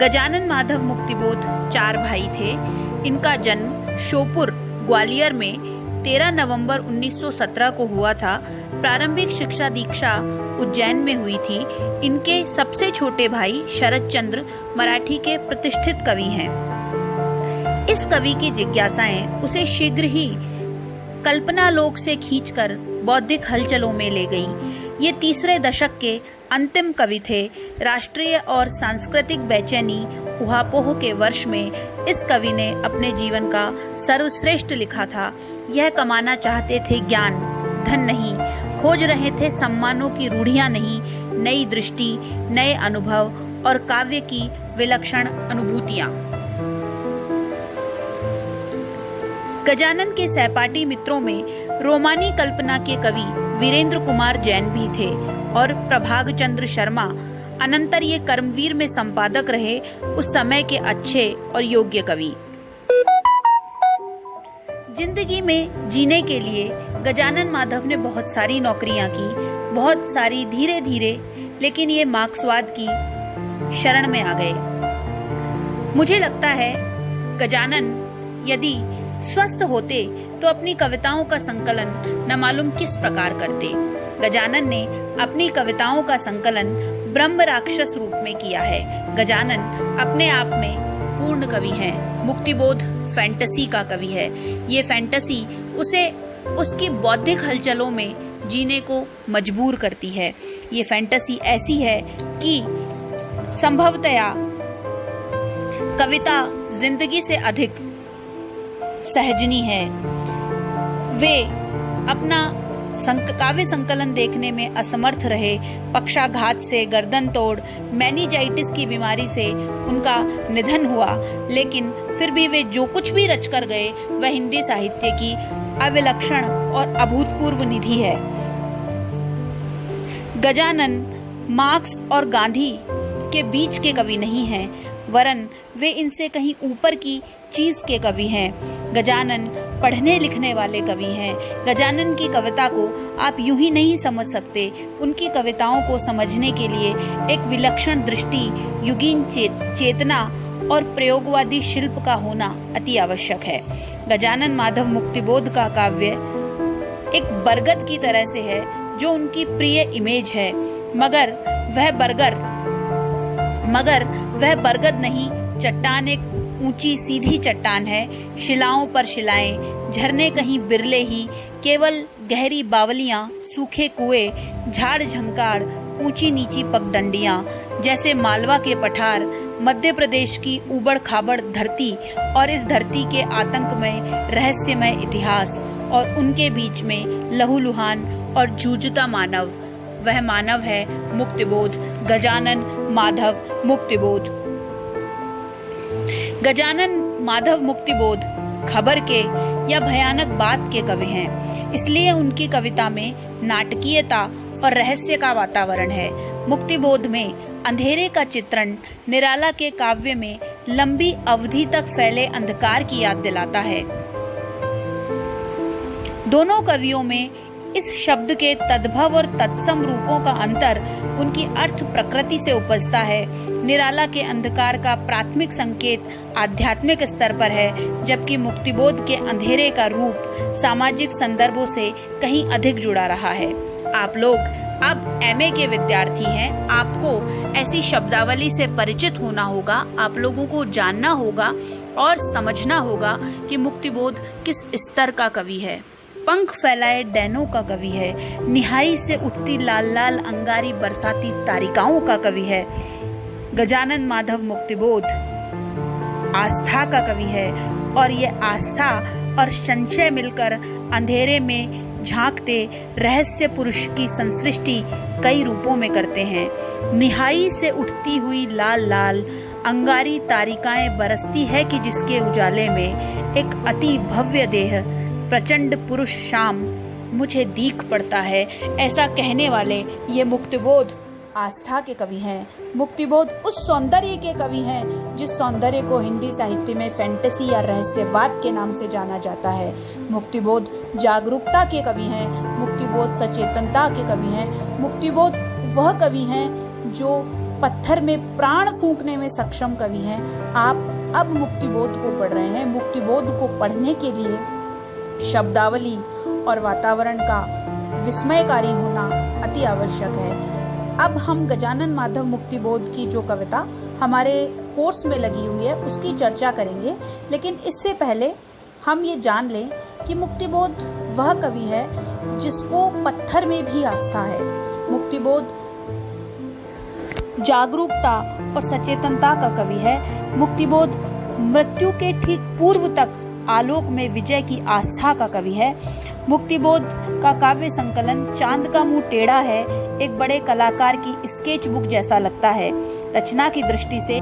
गजानन माधव मुक्तिबोध 4 भाई थे। इनका जन्म श्योपुर ग्वालियर में 13 नवंबर 1917 को हुआ था। प्रारंभिक शिक्षा दीक्षा उज्जैन में हुई थी। इनके सबसे छोटे भाई शरद चंद्र मराठी के प्रतिष्ठित कवि हैं। इस कवि की जिज्ञासाएं उसे शीघ्र ही कल्पना लोक से खींचकर बौद्धिक हलचलों में ले गईं। ये तीसरे दशक के अंतिम कवि थे। राष्ट्रीय और सांस्कृतिक बेचैनी उहापोह के वर्ष में इस कवि ने अपने जीवन का सर्वश्रेष्ठ लिखा था। यह कमाना चाहते थे ज्ञान, धन नहीं, खोज रहे थे सम्मानों की रूढ़ियां नहीं, नई दृष्टि, नए अनुभव और काव्य की विलक्षण अनुभूतियां। गजानन के सहपाठी मित्रों में रोमानी कल्पना के कवि वीरेंद्र कुमार जैन भी थे और प्रभाग चंद्र शर्मा। अनंतर ये कर्मवीर में संपादक रहे, उस समय के अच्छे और योग्य कवि। जिंदगी में जीने के लिए गजानन माधव ने बहुत सारी नौकरियां की, बहुत सारी धीरे धीरे, लेकिन ये मार्क्सवाद की शरण में आ गए। मुझे लगता है गजानन यदि स्वस्थ होते तो अपनी कविताओं का संकलन न मालूम किस प्रकार करते। गजानन ने अपनी कविताओं का संकलन ब्रह्म राक्षस रूप में किया है। गजानन अपने आप में पूर्ण कवि हैं। मुक्तिबोध फैंटेसी का कवि है। ये फैंटेसी उसे उसकी बौद्धिक हलचलों में जीने को मजबूर करती है। ये फैंटेसी ऐसी है कि संभवतया कविता जिंदगी से अधिक सहजनी है। वे अपना काव्य संकलन देखने में असमर्थ रहे। पक्षाघात से गर्दन तोड़ मेनिंजाइटिस की बीमारी से उनका निधन हुआ, लेकिन फिर भी वे जो कुछ भी रच कर गए वह हिंदी साहित्य की अविलक्षण और अभूतपूर्व निधि है। गजानन मार्क्स और गांधी के बीच के कवि नहीं हैं, वरन वे इनसे कहीं ऊपर की चीज के कवि हैं। गजानन पढ़ने लिखने वाले कवि हैं। गजानन की कविता को आप यूं ही नहीं समझ सकते। उनकी कविताओं को समझने के लिए एक विलक्षण दृष्टि, युगीन चेतना और प्रयोगवादी शिल्प का होना अति आवश्यक है। गजानन माधव मुक्तिबोध का काव्य एक बरगद की तरह से है जो उनकी प्रिय इमेज है, मगर वह बरगद नहीं, चट्टान एक ऊंची सीधी चट्टान है। शिलाओं पर शिलाएं, झरने कहीं बिरले ही, केवल गहरी बावलियां, सूखे कुएं, झाड़ झंकार, ऊंची नीची पगडंडियां, जैसे मालवा के पठार, मध्य प्रदेश की उबड़ खाबड़ धरती और इस धरती के आतंकमय रहस्यमय इतिहास और उनके बीच में लहूलुहान और जूझता मानव। वह मानव है मुक्तिबोध, गजानन माधव मुक्तिबोध। गजानन माधव मुक्तिबोध खबर के या भयानक बात के कवि हैं, इसलिए उनकी कविता में नाटकीयता और रहस्य का वातावरण है। मुक्तिबोध में अंधेरे का चित्रण निराला के काव्य में लंबी अवधि तक फैले अंधकार की याद दिलाता है। दोनों कवियों में इस शब्द के तद्भव और तत्सम रूपों का अंतर उनकी अर्थ प्रकृति से उपजता है। निराला के अंधकार का प्राथमिक संकेत आध्यात्मिक स्तर पर है, जबकि मुक्तिबोध के अंधेरे का रूप सामाजिक संदर्भों से कहीं अधिक जुड़ा रहा है। आप लोग अब एमए के विद्यार्थी हैं, आपको ऐसी शब्दावली से परिचित होना होगा। आप लोगों को जानना होगा और समझना होगा कि मुक्तिबोध किस स्तर का कवि है। पंख फैलाए डैनों का कवि है। निहाई से उठती लाल लाल अंगारी बरसाती तारिकाओं का कवि है। गजानन माधव मुक्तिबोध आस्था का कवि है और ये आस्था और संशय मिलकर अंधेरे में झांकते रहस्य पुरुष की संसृष्टि कई रूपों में करते हैं। निहाई से उठती हुई लाल लाल अंगारी तारिकाएं बरसती है कि जिसके उजाले में एक अति भव्य देह प्रचंड पुरुष शाम मुझे दीख पड़ता है। ऐसा कहने वाले ये मुक्तिबोध आस्था के कवि हैं। मुक्तिबोध उस सौंदर्य के कवि हैं जिस सौंदर्य को हिंदी साहित्य में फैंटेसी या रहस्यवाद के नाम से जाना जाता है। मुक्तिबोध जागरूकता के कवि हैं। मुक्तिबोध सचेतनता के कवि हैं। मुक्तिबोध वह कवि हैं जो पत्थर में प्राण फूंकने में सक्षम कवि हैं। आप अब मुक्तिबोध को पढ़ रहे हैं। मुक्तिबोध को पढ़ने के लिए शब्दावली और वातावरण का विस्मयकारी होना अति आवश्यक है। अब हम गजानन माधव मुक्तिबोध की जो कविता हमारे कोर्स में लगी हुई है उसकी चर्चा करेंगे, लेकिन इससे पहले हम ये जान लें कि मुक्तिबोध वह कवि है जिसको पत्थर में भी आस्था है। मुक्तिबोध जागरूकता और सचेतनता का कवि है। मुक्तिबोध मृत्यु के ठीक पूर्व तक आलोक में विजय की आस्था का कवि है। मुक्तिबोध का काव्य संकलन चांद का मुंह टेढ़ा है एक बड़े कलाकार की स्केच बुक जैसा लगता है। रचना की दृष्टि से